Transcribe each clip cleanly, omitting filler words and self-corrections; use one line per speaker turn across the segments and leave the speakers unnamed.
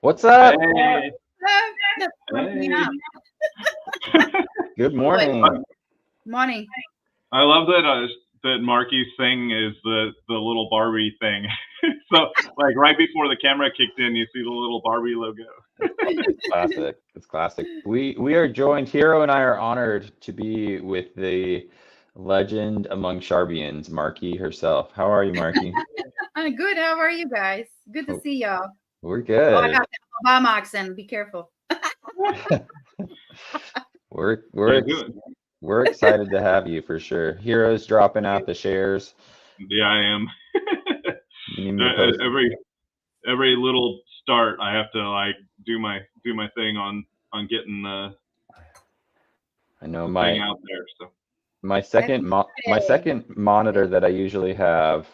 What's up?
Hey,
That's me
hey.
up.
Good
Boy,
morning.
morning.
I love that Marky's thing is the little Barbie thing. So like right before the camera kicked in, you see the little Barbie logo.
It's classic. It's classic. We are joined. Hero and I are honored to be with the legend among Sharbians, Marky herself. How are you, Marky?
I'm good. How are you guys? Good to
Oh,
see y'all.
we're
Oh, I
good.
got the Obama accent. Be careful.
We're we're
Yeah,
ex-
good.
we're excited to have you for sure. Hero's dropping out the shares.
Yeah, I am.
You need me to post.
Every little start, I have to like do my thing on getting
I know
the thing out there. So
Happy
my
Friday.
second monitor that I usually have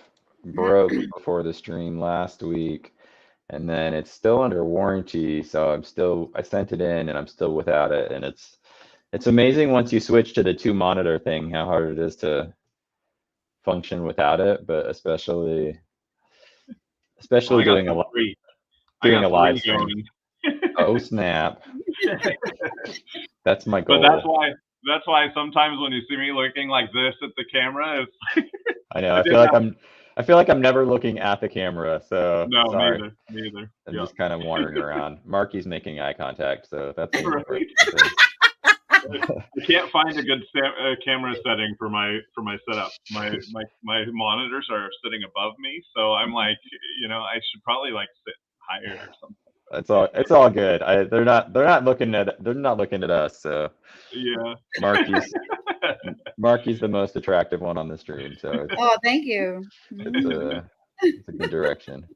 Uh-huh.
broke before the stream last week. And then it's still under warranty, so I sent it in and I'm still without it. And it's amazing once you switch to the two monitor thing how hard it is to function without it, but
well,
especially
I
doing
got
a live
three
stream.
going.
Oh snap. That's my
But that's
goal.
why that's why sometimes when you see me looking like this at the camera, it's
I know.
I didn't have
I feel like I'm never looking at the camera, so
no,
sorry.
me either.
I'm
Yeah,
just kind of wandering around. Marky's making eye contact, so that's an important
right.
thing.
I can't find a good camera setting for my setup. My monitors are sitting above me, so I'm like, I should probably like sit higher or something.
It's all good. They're not looking at us. So
Yeah.
Marky's Marky's the most attractive one on the stream. So
Oh, thank you.
it's
Mhm.
a it's a good direction.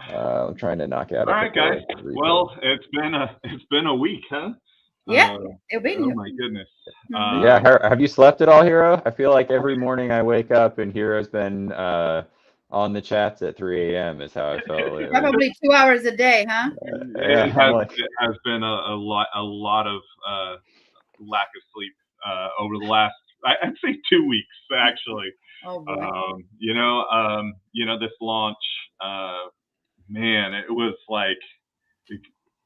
I'm trying to knock out
All
a
right, guys.
couple of repos.
Well, it's been a week, huh?
Yeah,
Uh,
it'll be
oh
here.
my goodness.
Hmm.
Yeah,
Um,
have you slept at all, Hero? I feel like every morning I wake up and Hero's been on the chats at 3 a.m. is how I felt lately.
Probably 2 hours a day, huh?
Yeah,
it
I'm
has
like,
it has been a lot of lack of sleep over the last I'd say 2 weeks actually.
Oh boy.
This launch, uh, man, it was like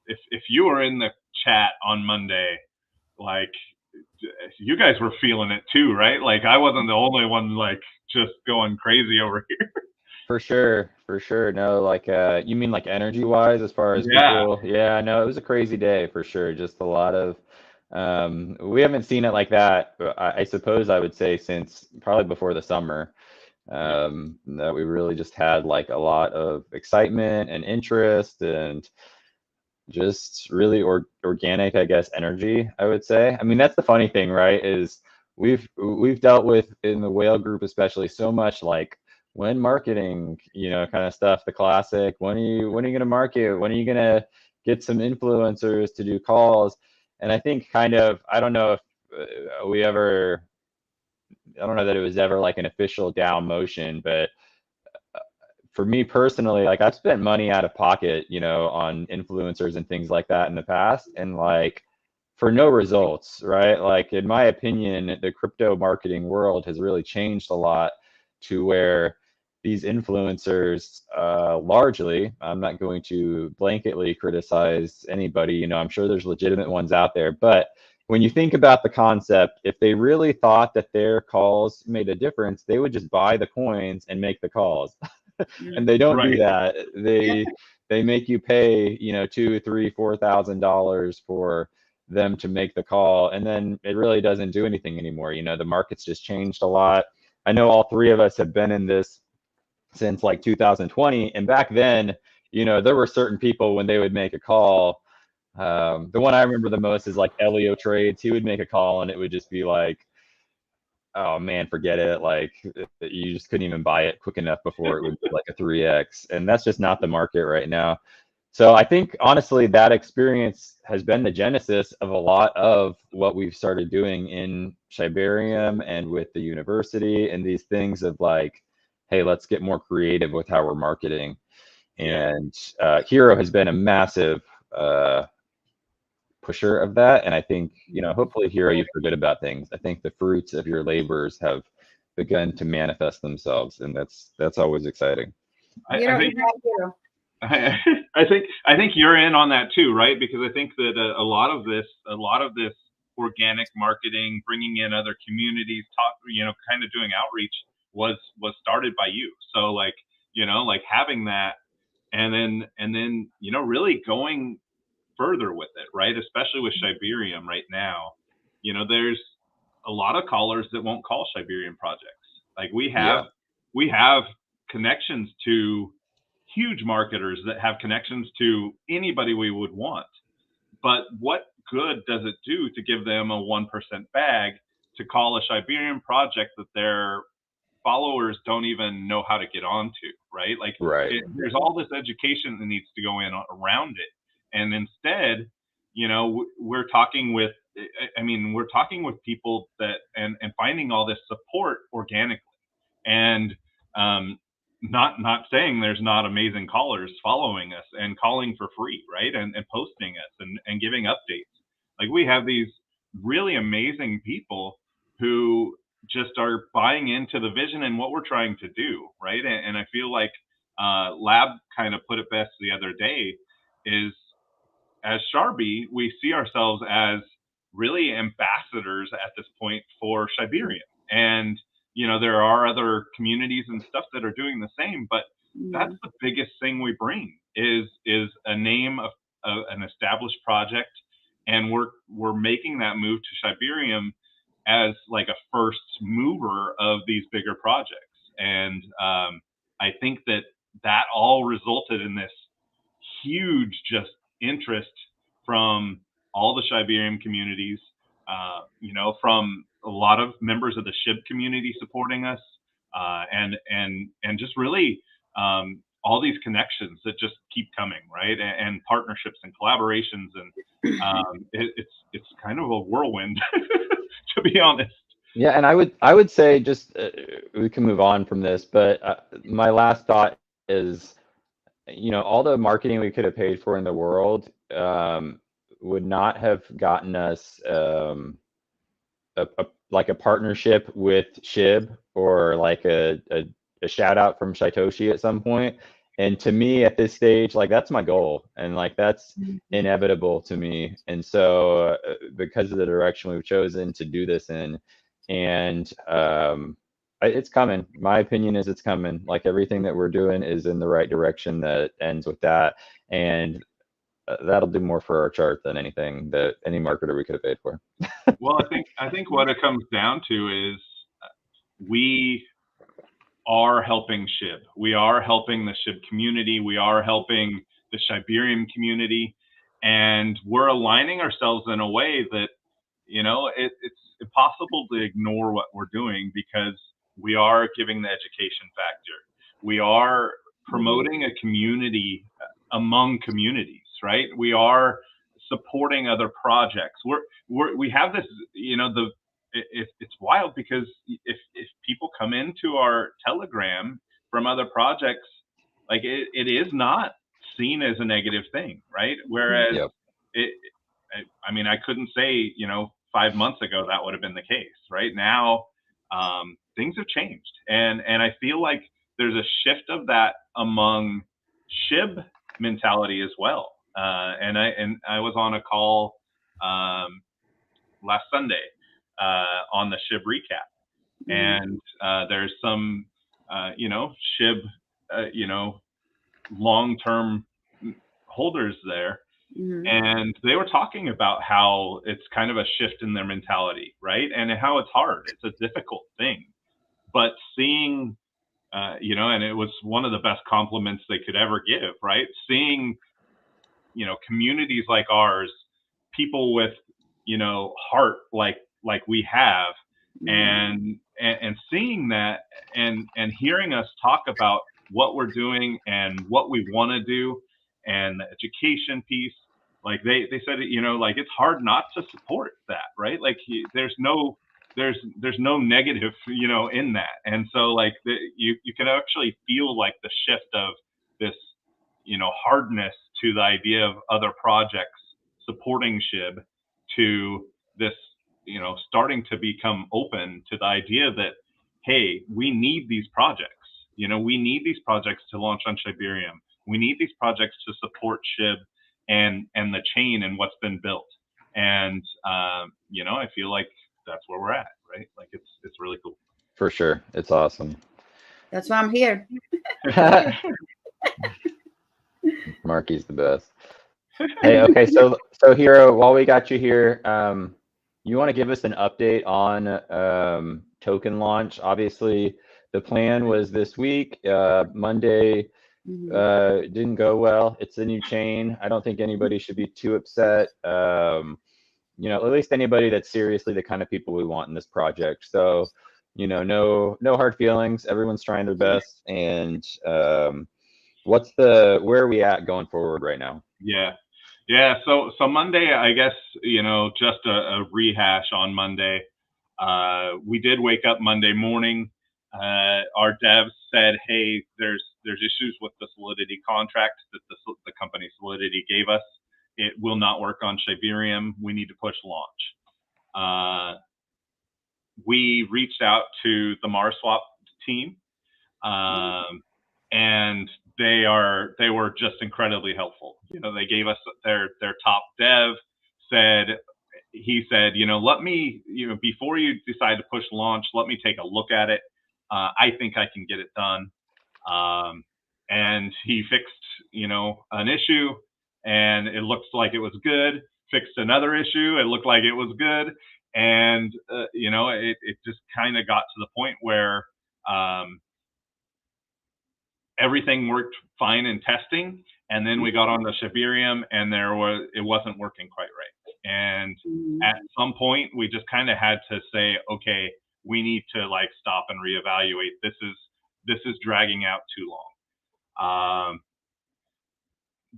if you were in the chat on Monday, like you guys were feeling it too, right? Like I wasn't the only one like just going crazy over here.
for sure, for sure. No, like you mean like energy wise as far as
Yeah,
people? Yeah, no, it was a crazy day for sure. Just a lot of we haven't seen it like that, I suppose I would say since probably before the summer.
yeah,
That we really just had like a lot of excitement and interest and just really organic, I guess, energy, I would say. I mean, that's the funny thing, right? Is we've dealt with in the whale group especially so much like when marketing, kind of stuff, the classic, when are you gonna market? When are you gonna get some influencers to do calls? And I think kind of, I don't know if we ever, I don't know that it was ever like an official down motion, but for me personally, like I've spent money out of pocket, on influencers and things like that in the past, and like for no results, right? Like in my opinion, the crypto marketing world has really changed a lot to where these influencers, largely, I'm not going to blanketly criticize anybody, I'm sure there's legitimate ones out there, but when you think about the concept, if they really thought that their calls made a difference, they would just buy the coins and make the calls. And
Mm.
they don't do
right.
that. They make you pay, two, three, $4,000 for them to make the call, and then it really doesn't do anything anymore. The market's just changed a lot. I know all three of us have been in this since like 2020, and back then, there were certain people when they would make a call. The one I remember the most is like Elio Trades. He would make a call, and it would just be like, oh man, forget it. Like you just couldn't even buy it quick enough before it would be like a 3x. And that's just not the market right now. So I think honestly, that experience has been the genesis of a lot of what we've started doing in Shibarium and with the university and these things of like, hey, let's get more creative with how we're marketing.
Yeah,
And Hero has been a massive uh, pusher of that. And I think, hopefully, Hero, you forget about things. I think the fruits of your labors have begun to manifest themselves, and that's always exciting.
I
Hero is
think
my hero.
I think you're in on that too, right? Because I think that a lot of this organic marketing, bringing in other communities, kind of doing outreach was started by you. So like, like having that, and then really going further with it, right? Especially with Shibarium right now, there's a lot of callers that won't call Shibarium projects. Like
Yeah.
we have connections to huge marketers that have connections to anybody we would want. But what good does it do to give them a 1% bag to call a Shibarium project that their followers don't even know how to get onto, right? Like
Right.
there's all this education that needs to go in around it. And instead, we're talking with, we're talking with people that, and finding all this support organically. And not saying there's not amazing callers following us and calling for free, right? And posting us and giving updates. Like we have these really amazing people who just are buying into the vision and what we're trying to do, right? And I feel like Lab kind of put it best the other day is, as Sharbi, we see ourselves as really ambassadors at this point for Shibarium. And, there are other communities and stuff that are doing the same, but that's the biggest thing we bring is a name of an established project. And we're making that move to Shibarium as like a first mover of these bigger projects. And I think that all resulted in this huge just interest from all the Shibarium communities, from a lot of members of the SHIB community supporting us, and just really all these connections that just keep coming, right? And partnerships and collaborations, and it's kind of a whirlwind, to be honest.
Yeah, and I would say just we can move on from this, but my last thought is, all the marketing we could have paid for in the world would not have gotten us like a partnership with SHIB, or like a shout out from Shitoshi at some point. And to me at this stage, like that's my goal, and like that's inevitable to me. And so because of the direction we've chosen to do this in, and it's coming. My opinion is it's coming. Like everything that we're doing is in the right direction that ends with that. And that'll do more for our chart than anything that any marketer we could have paid for.
Well, I think what it comes down to is we are helping SHIB. We are helping the SHIB community. We are helping the Shibarium community, and we're aligning ourselves in a way that it's impossible to ignore what we're doing, because we are giving the education factor. We are promoting a community among communities, right? We are supporting other projects. We have this, it's wild, because if people come into our Telegram from other projects, like it is not seen as a negative thing, right? Whereas
Yep.
I couldn't say, 5 months ago that would have been the case. Right now, things have changed, and I feel like there's a shift of that among SHIB mentality as well. And I was on a call last Sunday on the SHIB recap, and there's some SHIB long-term holders there, and they were talking about how it's kind of a shift in their mentality, right? And how it's hard. It's a difficult thing, but seeing and it was one of the best compliments they could ever give, right? Seeing communities like ours, people with heart like we have, and seeing that, and hearing us talk about what we're doing and what we want to do, and the education piece. Like they said, like it's hard not to support that, right? Like there's no negative, in that. And so like you can actually feel like the shift of this, hardness to the idea of other projects supporting SHIB, to this, starting to become open to the idea that, hey, we need these projects. We need these projects to launch on Shibarium. we need these projects to support SHIB and the chain and what's been built. And you know, I feel like that's where we're at, right? Like it's really cool.
For sure. It's awesome.
That's why I'm here.
Marky's the best. Hey, okay, so Hero, while we got you here, you want to give us an update on token launch? Obviously, the plan was this week. Monday didn't go well. It's a new chain. I don't think anybody should be too upset. You know, at least anybody that's seriously the kind of people we want in this project. So, you know, no hard feelings. Everyone's trying their best. And where are we at going forward right now?
Yeah. So Monday, I guess, you know, just a rehash on Monday. We did wake up Monday morning. Our devs said, hey, there's issues with the Solidity contract that the company Solidity gave us. It will not work on Shibarium. We need to push launch. We reached out to the MarSwap team, and they were just incredibly helpful. You know, they gave us their top dev. He said, you know, let me, you know, before you decide to push launch, let me take a look at it. I think I can get it done. And he fixed, you know, an issue, and it looks like it was good. Fixed another issue, it looked like it was good, and you know, it just kind of got to the point where everything worked fine in testing, and then we got on the Shibarium, and it wasn't working quite right. And at some point, we just kind of had to say, okay, we need to like stop and reevaluate. This is dragging out too long.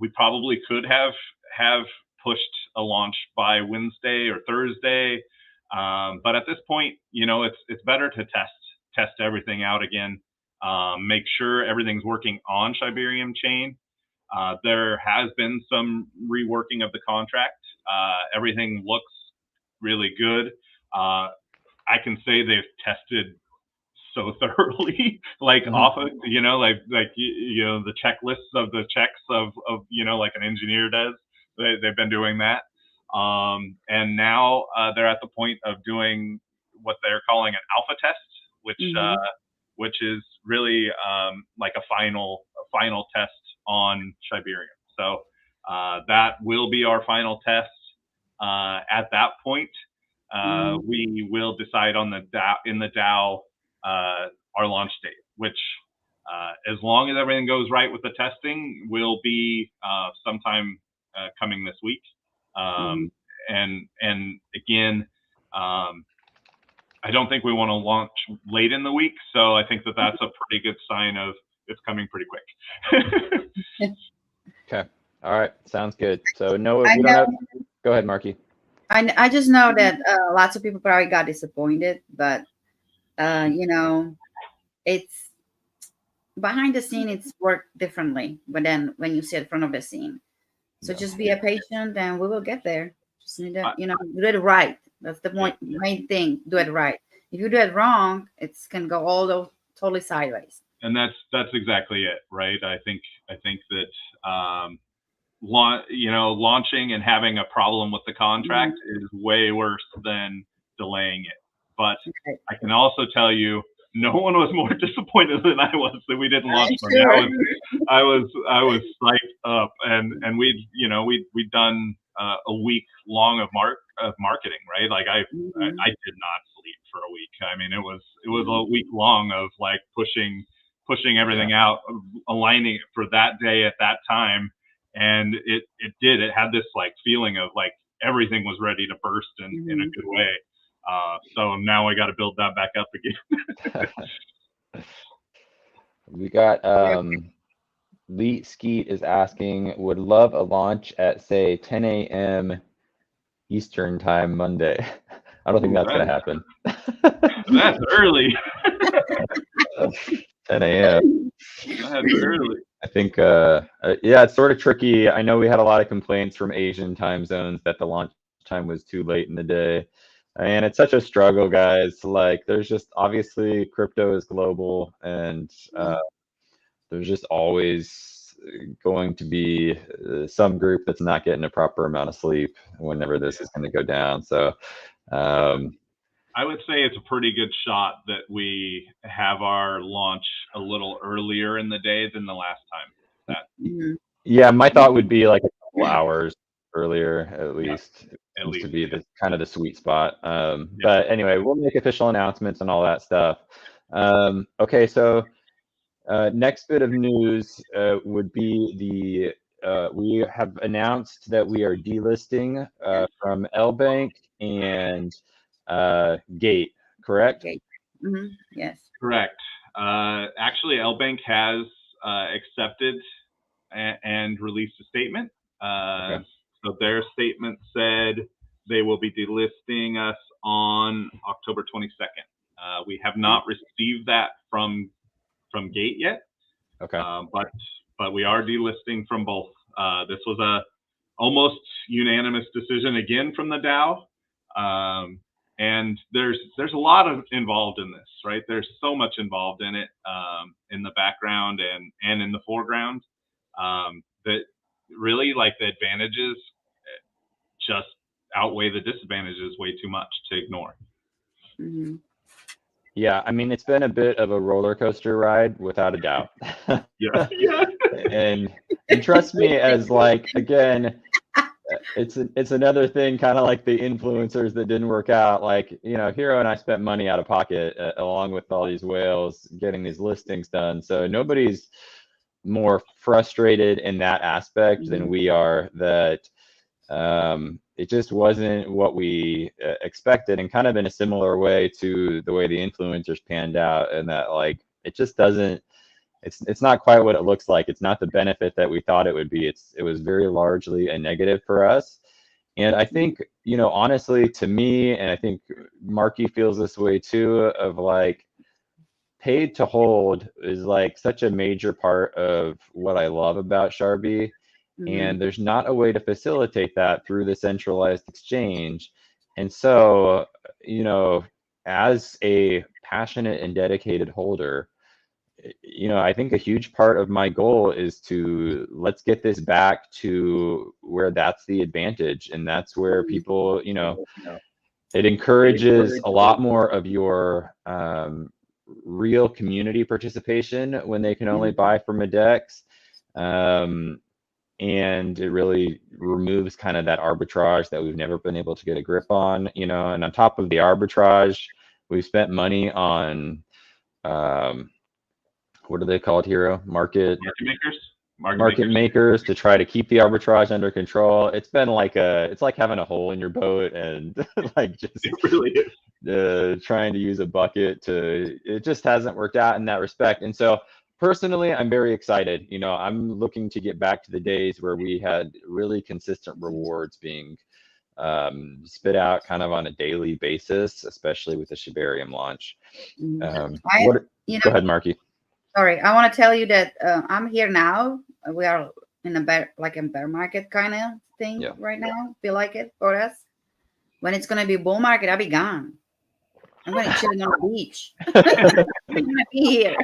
We probably could have pushed a launch by Wednesday or Thursday, but at this point, you know, it's better to test everything out again. Make sure everything's working on Shibarium chain. There has been some reworking of the contract. Everything looks really good. I can say they've tested so thoroughly, like off of, you know, like you know, the checklists of the checks of you know, like an engineer does. They've been doing that, and now they're at the point of doing what they're calling an alpha test, which is really like a final test on Shibarium. So that will be our final test. At that point, we will decide on the DAO our launch date, which as long as everything goes right with the testing, will be sometime coming this week. And again, I don't think we want to launch late in the week, so I think that's a pretty good sign of it's coming pretty quick.
Okay. All right. Sounds good. So no, we don't have. Go ahead, Marky.
I just know that lots of people probably got disappointed, but you know, it's behind the scene. It's worked differently, but then when you sit in front of the scene, so just be a patient, and we will get there. Just need to, you know, do it right. That's the main thing. Do it right. If you do it wrong, it's can go all totally sideways.
And that's exactly it, right? I think that you know, launching and having a problem with the contract is way worse than delaying it. But I can also tell you, no one was more disappointed than I was that we didn't launch.
Sure.
I was psyched up, and we'd done a week long of marketing, right? Like I did not sleep for a week. I mean, it was a week long of like pushing everything out, aligning it for that day at that time, and it had this like feeling of like everything was ready to burst in a good way. So now I got to build that back up again.
We got Lee Skeet is asking, would love a launch at say 10 a.m. Eastern time Monday. I don't think that's gonna happen.
That's early.
10 a.m.
That's early.
I think yeah, it's sort of tricky. I know we had a lot of complaints from Asian time zones that the launch time was too late in the day. And it's such a struggle, guys. Like, there's just obviously crypto is global, and there's just always going to be some group that's not getting a proper amount of sleep whenever this is going to go down. So
I would say it's a pretty good shot that we have our launch a little earlier in the day than the last time.
Yeah, my thought would be like a couple hours earlier at least.
At
Seems
least,
to be the kind of the sweet spot. But anyway, we'll make official announcements and all that stuff. Okay, so next bit of news would be we have announced that we are delisting from LBank and Gate, correct?
Okay. Yes.
correct. Actually, LBank has accepted and released a statement.
Okay.
So their statement said they will be delisting us on October 22nd. We have not received that from Gate yet.
Okay.
But we are delisting from both. This was a almost unanimous decision again from the DAO. And there's a lot of involved in this, right? There's so much involved in it, in the background and in the foreground, that really, like, the advantages just outweigh the disadvantages way too much to ignore.
Mm-hmm.
Yeah, I mean, it's been a bit of a roller coaster ride, without a doubt.
Yeah.
and trust me, as like, again, it's another thing, kind of like the influencers that didn't work out. Like, you know, Hero and I spent money out of pocket along with all these whales getting these listings done. So nobody's more frustrated in that aspect than we are, that it just wasn't what we expected, and kind of in a similar way to the way the influencers panned out, and that, like, it just doesn't, it's not quite what it looks like. It's not the benefit that we thought it would be. It was very largely a negative for us. And I think, you know, honestly, to me, and I think Marky feels this way too, of like, paid to hold is like such a major part of what I love about Sharbi. And there's not a way to facilitate that through the centralized exchange. And so, you know, as a passionate and dedicated holder, you know, I think a huge part of my goal is to, let's get this back to where that's the advantage. And that's where people, you know, it encourages a lot more of your real community participation when they can only buy from a DEX. And it really removes kind of that arbitrage that we've never been able to get a grip on, you know. And on top of the arbitrage, we've spent money on what do they call it, Hero? Market makers to try to keep the arbitrage under control. It's been like it's like having a hole in your boat, and like, just
it really is.
Trying to use a bucket it just hasn't worked out in that respect. And so personally, I'm very excited. You know, I'm looking to get back to the days where we had really consistent rewards being spit out kind of on a daily basis, especially with the Shibarium launch. Go ahead, Marky.
Sorry, I want to tell you that I'm here now. We are in a bear market kind of thing right now. Feel like it for us. When it's gonna be bull market, I'll be gone. I'm gonna chill on the beach. I'm gonna be here.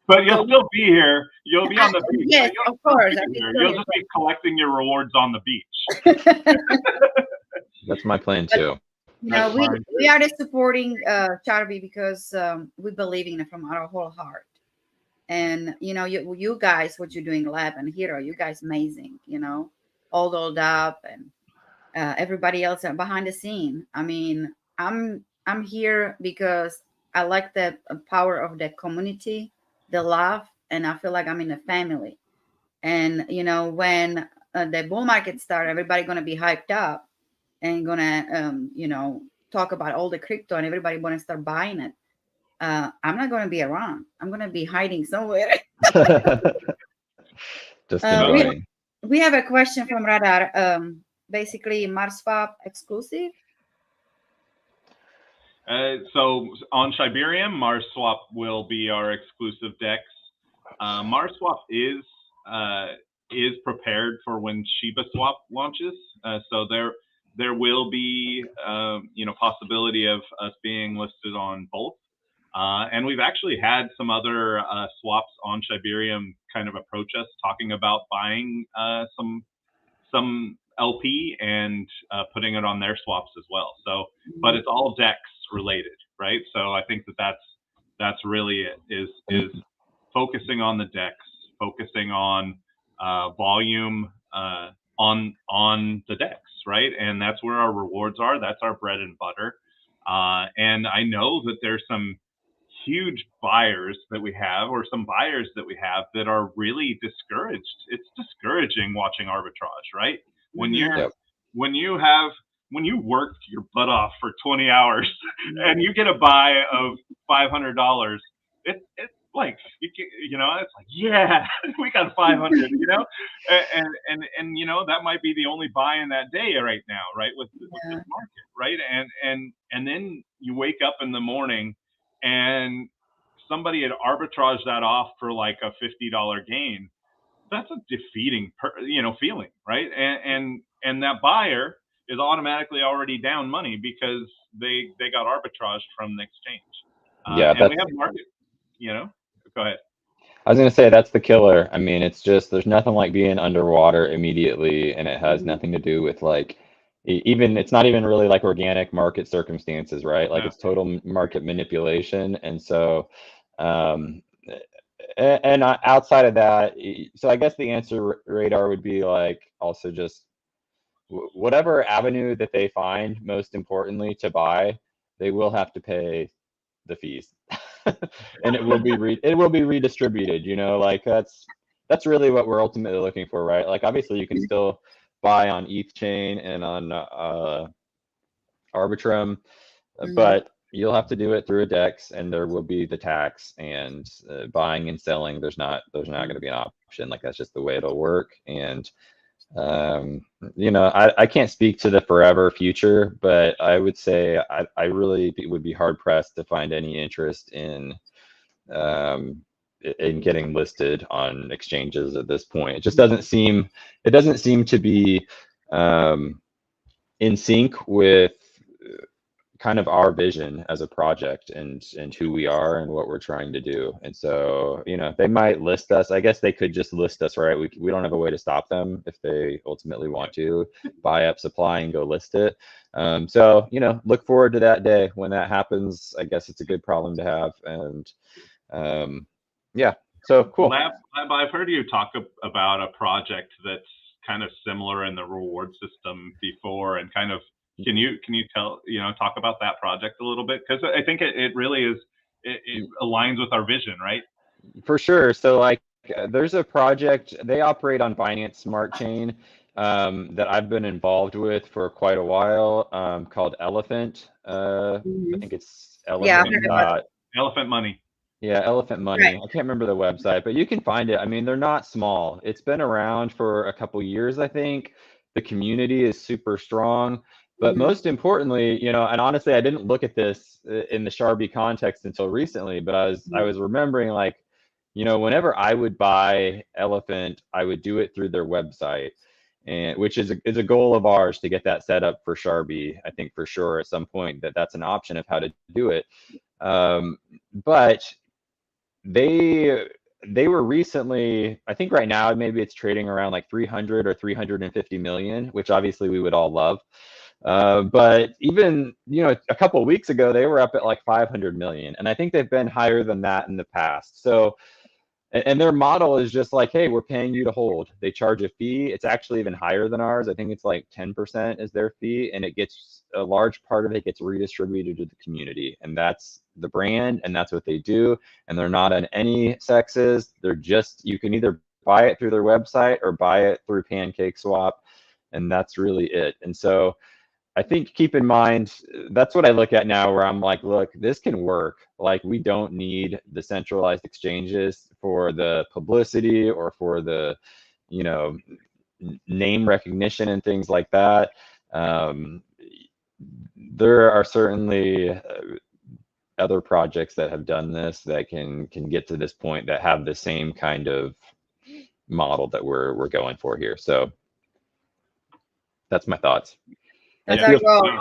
But you'll still be here. You'll be on the beach.
Yes, of course.
You'll just be collecting your rewards on the beach.
That's my plan too.
You know, we are just supporting Sharbi because we believe in it from our whole heart. And you know, you guys, what you're doing, Lab and Hero, you guys amazing. You know, all dolled up, and everybody else behind the scene. I mean, I'm here because I like the power of the community, the love, and I feel like I'm in a family. And you know, when the bull market starts, everybody gonna be hyped up and gonna you know, talk about all the crypto, and everybody gonna start buying it. I'm not gonna be around. I'm gonna be hiding somewhere.
Just annoying.
We have a question from Radar. Basically, MarSwap exclusive.
So on Shibarium, MarSwap will be our exclusive DEX. MarSwap is prepared for when ShibaSwap launches. So there will be you know, possibility of us being listed on both. And we've actually had some other swaps on Shibarium kind of approach us talking about buying some LP and putting it on their swaps as well. So, but it's all DEX related, right? So I think that's really it, is focusing on the DEX, focusing on volume on the DEX, right? And that's where our rewards are. That's our bread and butter. And I know that there's some huge buyers that we have, or some buyers that we have, that are really discouraged. It's discouraging watching arbitrage, right? When you're
Yep.
when you worked your butt off for 20 hours and you get a buy of $500, it's like you know, it's like, yeah, we got 500, you know, and you know, that might be the only buy in that day right now, right, with this market, right? And then you wake up in the morning and somebody had arbitraged that off for like a $50 gain. That's a defeating, feeling, right? And that buyer is automatically already down money because they got arbitraged from the exchange.
Yeah,
and we have market, go ahead.
I was gonna say that's the killer. I mean, it's just there's nothing like being underwater immediately, and it has nothing to do with like even it's not even really like organic market circumstances, right? Like it's total market manipulation, and so and outside of that, so I guess the answer, Radar, would be like also just whatever avenue that they find most importantly to buy, they will have to pay the fees. And it will be redistributed, like that's really what we're ultimately looking for, right? Like obviously you can still buy on ETH chain and on Arbitrum, but you'll have to do it through a DEX, and there will be the tax, and buying and selling, there's not going to be an option. Like that's just the way it'll work. And I can't speak to the forever future, but I would say I really would be hard pressed to find any interest in getting listed on exchanges at this point. It just doesn't seem to be in sync with kind of our vision as a project and who we are and what we're trying to do. And so, they might list us. I guess they could just list us, right? We don't have a way to stop them if they ultimately want to buy up supply and go list it. So, look forward to that day when that happens. I guess it's a good problem to have. And yeah, so cool.
Lab, I've heard you talk about a project that's kind of similar in the reward system before, and kind of can you talk about that project a little bit, because I think it really is, it aligns with our vision, right?
For sure. So like there's a project, they operate on Binance Smart Chain that I've been involved with for quite a while, called Elephant. I think it's
Elephant Money.
Yeah, Elephant Money. Right. I can't remember the website, but you can find it. I mean, they're not small. It's been around for a couple years, I think. The community is super strong. But most importantly, and honestly, I didn't look at this in the Sharbi context until recently, but I was remembering, like, whenever I would buy Elephant, I would do it through their website, and which is a goal of ours to get that set up for Sharbi. I think for sure at some point that's an option of how to do it. But they were recently, I think right now maybe it's trading around like 300 or 350 million, which obviously we would all love. But even, a couple of weeks ago, they were up at like 500 million. And I think they've been higher than that in the past. So, and their model is just like, hey, we're paying you to hold. They charge a fee. It's actually even higher than ours. I think it's like 10% is their fee. And it gets, a large part of it gets redistributed to the community. And that's the brand, and that's what they do. And they're not on any sexes. They're just, you can either buy it through their website or buy it through PancakeSwap. And that's really it. And so, I think keep in mind, that's what I look at now, where I'm like, look, this can work. Like, we don't need the centralized exchanges for the publicity or for the, name recognition and things like that. There are certainly other projects that have done this that can get to this point, that have the same kind of model that we're going for here. So that's my thoughts.
That's our goal.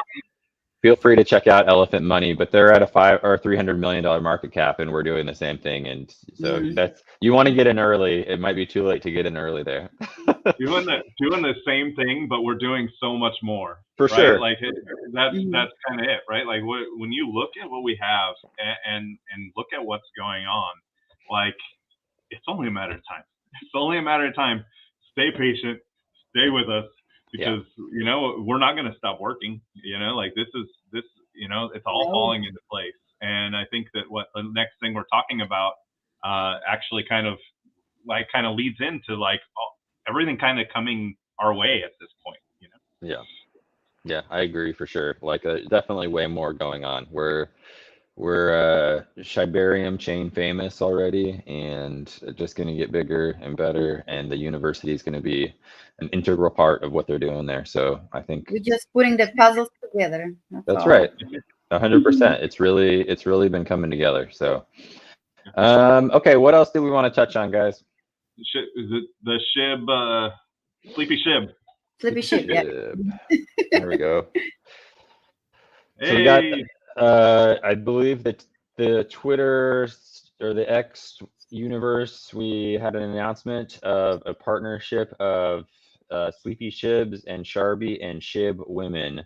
feel free to check out Elephant Money, but they're at a $300 million market cap, and we're doing the same thing. And so that's, you want to get in early. It might be too late to get in early there.
doing the same thing, but we're doing so much more.
For
right?
sure.
Like that's kind of it, right? Like when you look at what we have and look at what's going on, like it's only a matter of time. It's only a matter of time. Stay patient, stay with us, because you know we're not going to stop working. You know, like this, you know, it's all falling into place. And I think that what the next thing we're talking about actually kind of leads into like everything kind of coming our way at this point. You know.
Yeah, I agree for sure. Like definitely way more going on. We're Shibarium chain famous already, and just going to get bigger and better. And the university is going to be an integral part of what they're doing there. So I think
we're just putting the puzzles together.
That's right, 100%. It's really been coming together. So, okay, what else do we want to touch on, guys?
The SHIB, Sleepy SHIB.
Sleepy SHIB, yeah.
There we go.
Hey.
So we got, I believe that the Twitter or the X universe, we had an announcement of a partnership of Sleepy SHIBs and Sharbi and SHIB women.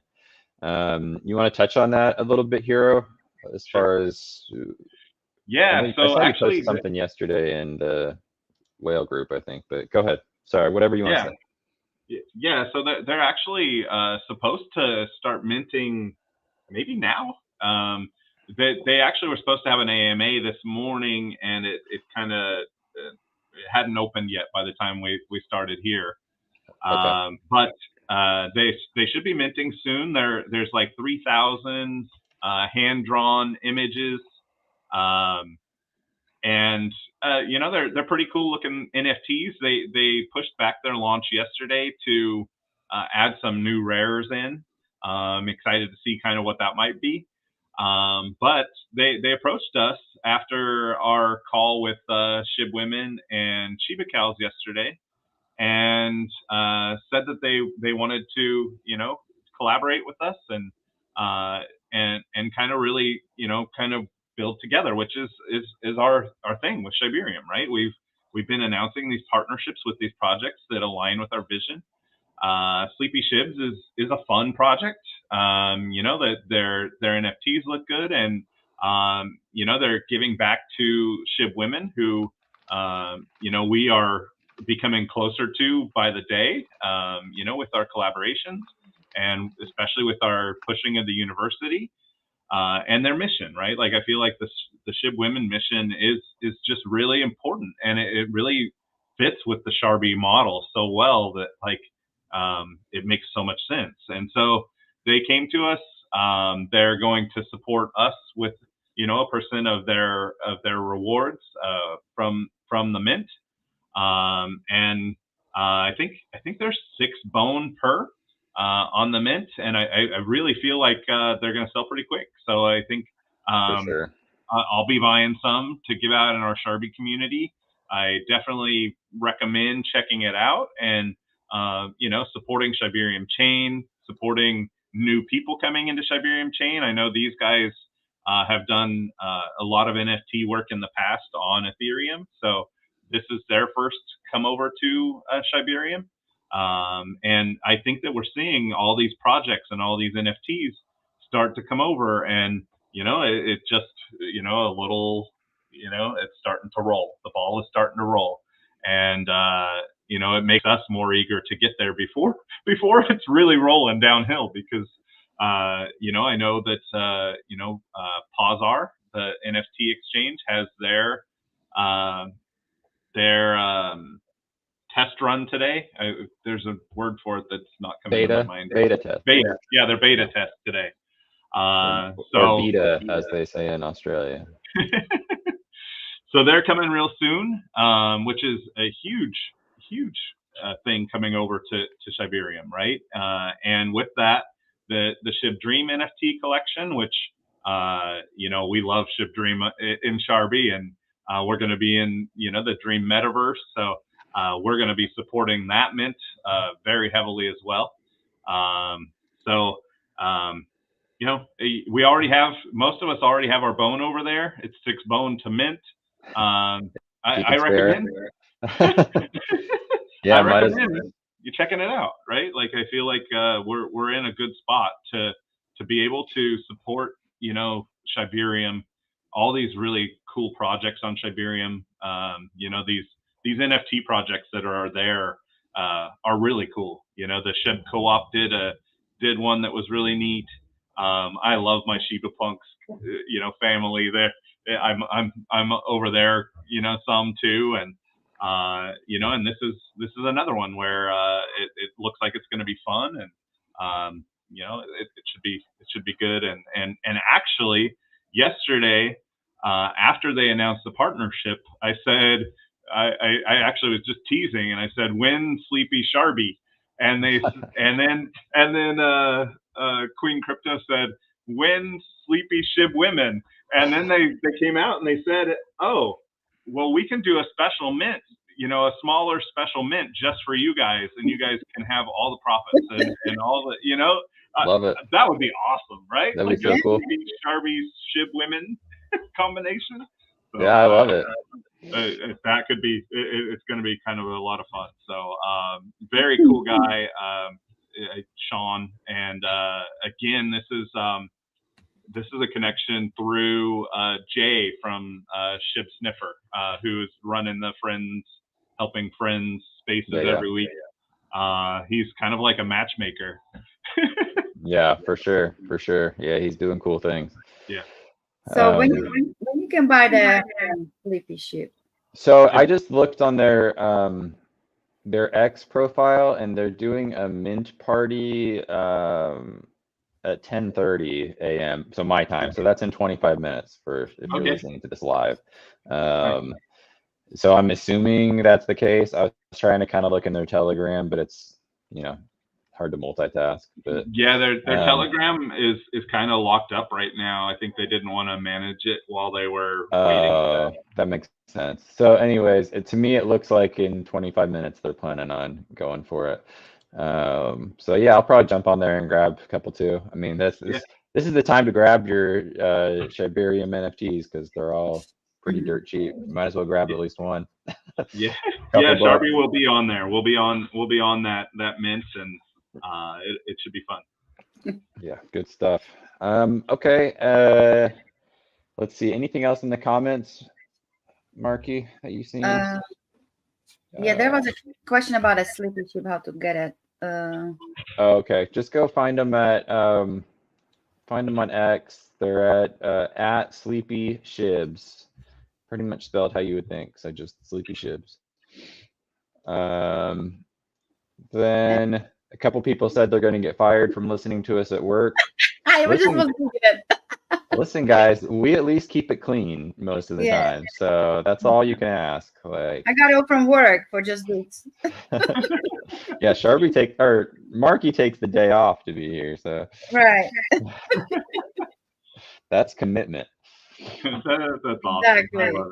You want to touch on that a little bit, Hero, as far as?
Yeah.
So I saw you posted something yesterday in the whale group, I think, but go ahead. Sorry, whatever you want to say.
Yeah, so they're actually supposed to start minting maybe now. They actually were supposed to have an AMA this morning, and it kind of hadn't opened yet by the time we started here.
Okay.
But they should be minting soon. There's like 3,000 hand-drawn images. And you know, they're pretty cool looking NFTs. They pushed back their launch yesterday to add some new rares in. I'm excited to see kind of what that might be. But they approached us after our call with SHIB Women and Shiba Cows yesterday, and said that they wanted to, you know, collaborate with us and kind of really, you know, kind of build together, which is our thing with Shibarium, right? We've been announcing these partnerships with these projects that align with our vision. Sleepy SHIBs is a fun project. You know, that their NFTs look good, and you know, they're giving back to SHIB women who you know, we are becoming closer to by the day, you know, with our collaborations, and especially with our pushing of the university and their mission, right? Like I feel like the SHIB women mission is just really important, and it really fits with the Sharbi model so well that like it makes so much sense. And so they came to us. They're going to support us with, you know, 1% of their rewards from the mint. And I think there's 6 bone per on the mint, and I really feel like they're going to sell pretty quick. So I think
For sure.
I'll be buying some to give out in our Sharbi community. I definitely recommend checking it out, and you know, supporting Shibarium Chain, supporting new people coming into Shibarium Chain. I know these guys have done a lot of NFT work in the past on Ethereum, so this is their first come over to Shibarium. And I think that we're seeing all these projects and all these NFTs start to come over, and you know, it just, you know, a little, you know, it's starting to roll. The ball is starting to roll, and you know, it makes us more eager to get there before it's really rolling downhill, because you know, I know that you know, Pawsar, the NFT exchange, has their test run today. There's a word for it that's not coming to my mind.
Beta test.
Yeah, their beta test today.
Or beta, as they say in Australia.
So they're coming real soon, which is a huge thing coming over to Shibarium, right? And with that, the SHIB Dream NFT collection, which you know, we love SHIB Dream in Sharbi, and we're going to be in, you know, the Dream Metaverse, so we're going to be supporting that mint very heavily as well. you know, we already have, most of us already have our bone over there. It's 6 bone to mint.
Keep
I
it spare.
recommend.
Yeah,
I
might as
recommend you checking it out, right? Like I feel like we're in a good spot to be able to support, you know, Shibarium, all these really cool projects on Shibarium. You know, these NFT projects that are there are really cool. You know, the Shib Co-op did one that was really neat. I love my Shiba Punks, you know, family. There, I'm over there, you know, some too, and you know, and this is another one where it looks like it's going to be fun, and you know, it should be good. And actually, yesterday, after they announced the partnership, I said I actually was just teasing, and I said, "When Sleepy Sharbi," and they and then Queen Crypto said, "When Sleepy Shib Women," and then they came out and they said, "Oh, well, we can do a special mint, you know, a smaller special mint just for you guys, and you guys can have all the profits and all the, you know,
love it.
that would be awesome, right?
That'd
Like
be so cool.
Sharby Shib Women combination. So,
Yeah, I love it.
that could be, it's going to be kind of a lot of fun. So, very cool guy, Sean. And again, this is a connection through Jay from Shib Sniffer, who's running the Helping Friends spaces every week. He's kind of like a matchmaker.
Yeah, for sure. For sure. Yeah, he's doing cool things.
Yeah.
So when you can buy the Sleepy Ship?
So I just looked on their X profile, and they're doing a mint party at 10:30 a.m. So my time. So that's in 25 minutes for if you're listening to this live. So I'm assuming that's the case. I was trying to kind of look in their Telegram, but it's, you know, hard to multitask. But
yeah, their Telegram is kind of locked up right now. I think they didn't want to manage it while they were waiting.
That makes sense. So anyways, to me, it looks like in 25 minutes they're planning on going for it. So yeah, I'll probably jump on there and grab a couple too. I mean, this is the time to grab your Shibarium NFTs because they're all pretty dirt cheap. Might as well grab at least one.
Yeah, Sharbi will be on there. We'll be on that mint, and it should be fun.
Yeah, good stuff. Okay. Let's see. Anything else in the comments, Marky, that you've seen?
Yeah, there was a question about a Sleepy Ship, how to get it.
Okay, just go find them on X. They're at Sleepy Shibs, pretty much spelled how you would think. So just Sleepy Shibs. Then a couple people said they're going to get fired from listening to us at work.
I was just thinking it.
Listen, guys, we at least keep it clean most of the time, so that's all you can ask. Like,
I got home from work for just this.
Yeah, Marky takes the day off to be here, so
right.
That's commitment.
That's awesome.
Exactly.
I love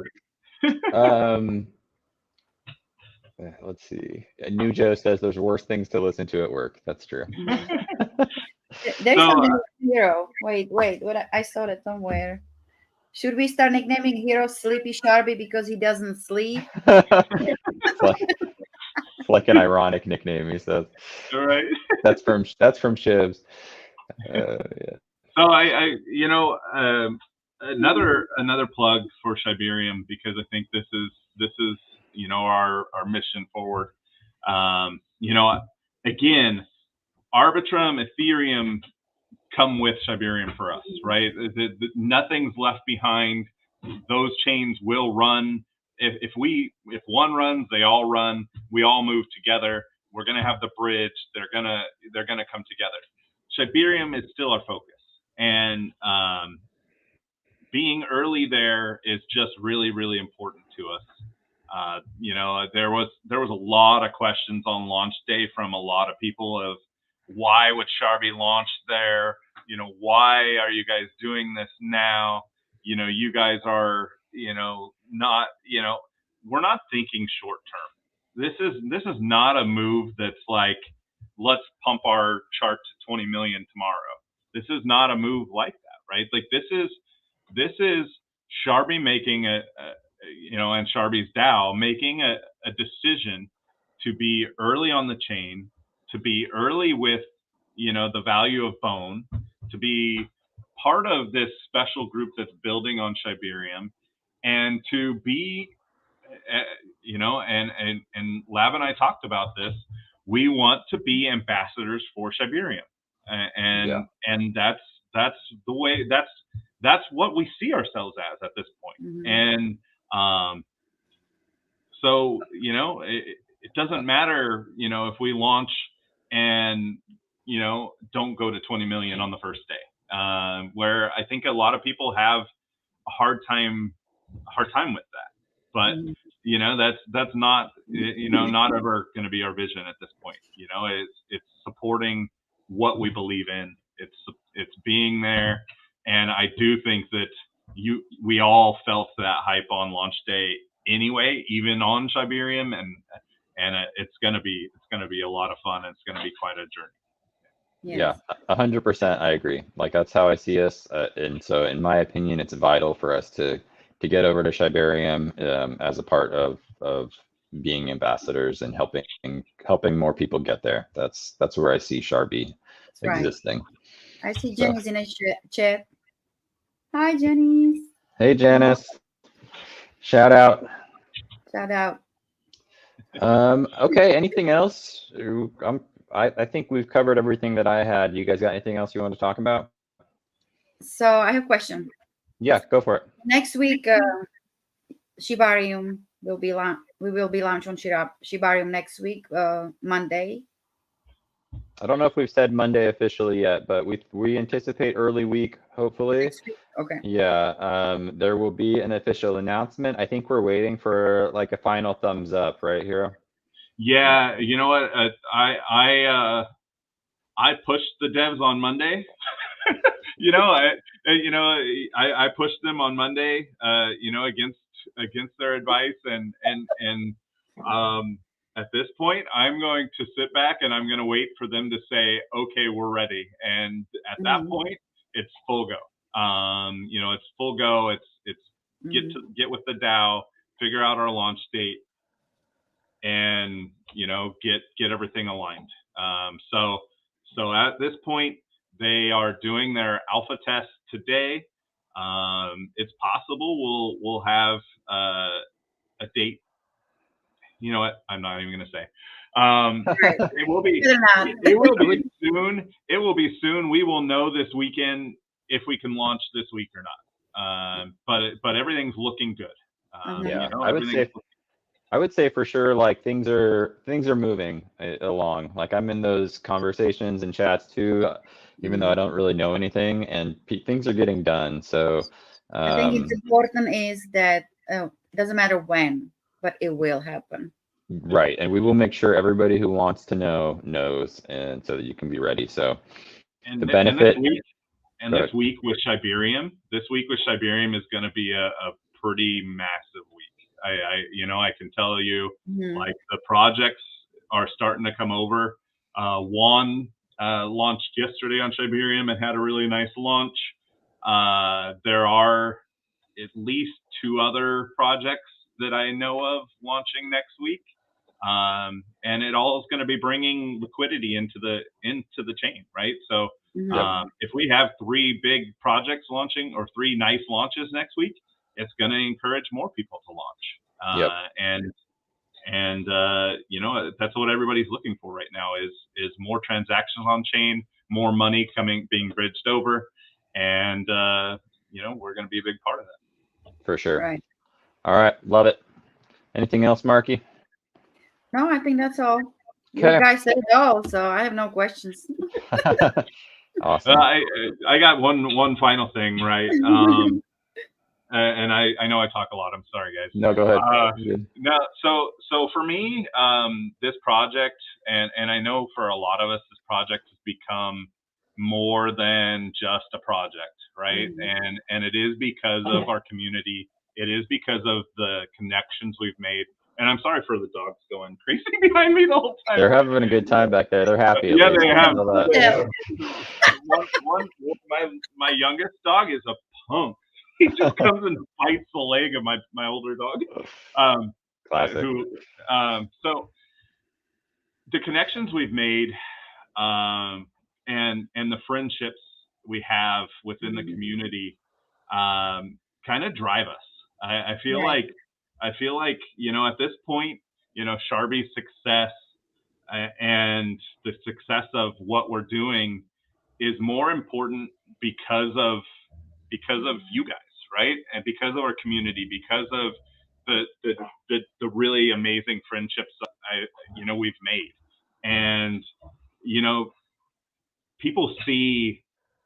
it.
Let's see. New Joe says there's worse things to listen to at work. That's true.
There's something Hero. Wait. What I saw that somewhere. Should we start nicknaming Hero Sleepy Sharbi because he doesn't sleep?
It's like an ironic nickname, he says.
All right.
That's from Shibs. Yeah.
So I you know, another plug for Shibarium, because I think this is you know, our mission forward. You know, again, Arbitrum, Ethereum come with Shibarium for us, right? Nothing's left behind. Those chains will run. If one runs, they all run. We all move together. We're gonna have the bridge. They're gonna come together. Shibarium is still our focus, and being early there is just really, really important to us. You know, there was a lot of questions on launch day from a lot of people of why would Sharbi launch there? You know, why are you guys doing this now? You know, you guys are, you know, not, you know, we're not thinking short term. This is not a move that's like, let's pump our chart to 20 million tomorrow. This is not a move like that, right? Like this is Sharbi making and Sharbi's DAO making a decision to be early on the chain, to be early with, the value of bone, to be part of this special group that's building on Shibarium, and to be, and Lab and I talked about this. We want to be ambassadors for Shibarium, and that's the way that's what we see ourselves as at this point. And so it doesn't matter if we launch and don't go to 20 million on the first day, where I think a lot of people have a hard time with that. But that's not not ever going to be our vision at this point. It's supporting what we believe in. It's being there, and I do think that we all felt that hype on launch day anyway, even on Shibarium, and it's gonna be a lot of fun. And it's gonna be quite a journey.
Yes. Yeah, 100%. I agree. Like that's how I see us, and so in my opinion, it's vital for us to get over to Shibarium as a part of being ambassadors and helping more people get there. That's where I see Sharbi existing.
I see Jenny's in a chat. Hi, Jenny.
Hey, Janice. Shout out. Okay. Anything else? I think we've covered everything that I had. You guys got anything else you want to talk about?
So I have a question.
Yeah, go for it.
Next week, Shibarium will be we will be launched on Shibarium next week, Monday.
I don't know if we've said Monday officially yet, but we anticipate early week, hopefully.
Next week. Okay.
Yeah, there will be an official announcement. I think we're waiting for like a final thumbs up, right, Hero?
Yeah, you know what? I pushed the devs on Monday. I pushed them on Monday. Against their advice, and at this point, I'm going to sit back and I'm going to wait for them to say, okay, we're ready. And at that point, it's full go. It's full go. It's get with the DAO, figure out our launch date, and get everything aligned. So at this point, they are doing their alpha test today. It's possible we'll have a date. You know what? I'm not even going to say. It will be. It will be soon. It will be soon. We will know this weekend if we can launch this week or not. But everything's looking good.
Yeah, I would say for sure, like things are moving along. Like I'm in those conversations and chats too, even though I don't really know anything, and things are getting done. So
I think it's important is that it doesn't matter when, but it will happen.
Right, and we will make sure everybody who wants to know knows, and so that you can be ready. So the benefit.
This week with Shibarium is going to be a pretty massive week. I can tell you, like the projects are starting to come over. One launched yesterday on Shibarium and had a really nice launch. There are at least 2 other projects that I know of launching next week, and it all is going to be bringing liquidity into the chain, right? So if we have 3 big projects launching or 3 nice launches next week, it's going to encourage more people to launch. And that's what everybody's looking for right now is more transactions on chain, more money being bridged over, and we're going to be a big part of that.
For sure.
Right.
All right, love it. Anything else, Marky?
No, I think that's all. You guys said it all, so I have no questions.
Awesome.
I got one final thing, right? And I know I talk a lot. I'm sorry, guys.
No, go ahead.
So for me, this project, and I know for a lot of us, this project has become more than just a project, right? And it is because of our community. It is because of the connections we've made And I'm sorry for the dogs going crazy behind me the whole time.
They're having a good time back there. They're happy.
Yeah, they have.
Yeah.
My youngest dog is a punk. He just comes and bites the leg of my older dog.
Classic.
So the connections we've made, and the friendships we have within the community, kind of drive us. I feel
Right.
like, at this point, Sharbi's success, and the success of what we're doing is more important because of you guys, right? And because of our community, because of the really amazing friendships we've made. And people see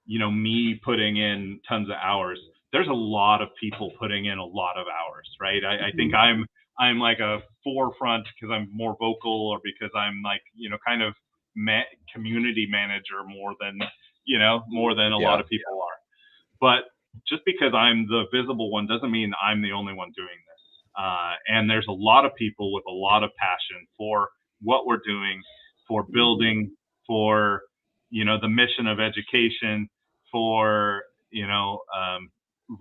me putting in tons of hours. There's a lot of people putting in a lot of hours, right? I think I'm like a forefront because I'm more vocal, or because I'm like kind of community manager more than a lot of people are. But just because I'm the visible one doesn't mean I'm the only one doing this. And there's a lot of people with a lot of passion for what we're doing, for building, for the mission of education, for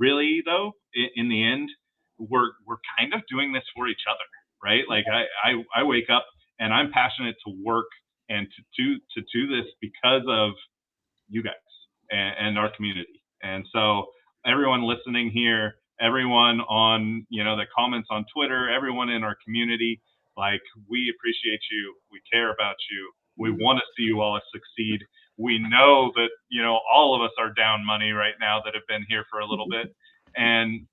really though, in the end, we're kind of doing this for each other, right? Like I wake up and I'm passionate to work and to do this because of you guys and our community. And so everyone listening here, everyone on that comments on Twitter, everyone in our community, like, we appreciate you, we care about you, we want to see you all succeed. We know that all of us are down money right now that have been here for a little bit, and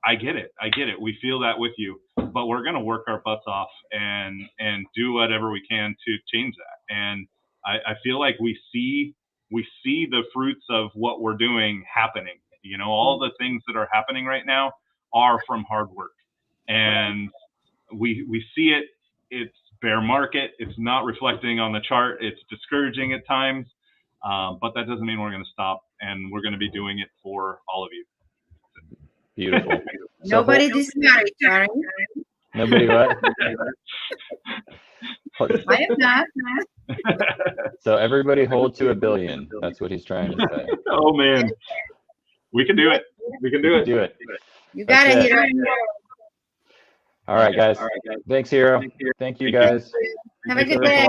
I get it. We feel that with you, but we're going to work our butts off and do whatever we can to change that. And I feel like we see the fruits of what we're doing happening. All the things that are happening right now are from hard work, and we see it. It's bear market. It's not reflecting on the chart. It's discouraging at times, but that doesn't mean we're going to stop, and we're going to be doing it for all of you.
Beautiful.
Nobody discouraged, Charlie.
Nobody what?
I am not.
So everybody hold to $1 billion. That's what he's trying to say.
Oh man, we can do it. We can do it.
Do it.
You got it, Hero.
All right, guys. Thanks, Hero. Thank you, guys.
Have a good day.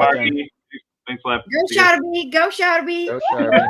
Thanks, Lev.
Go Sharbi. Go Sharbi.
Go, Sharbi.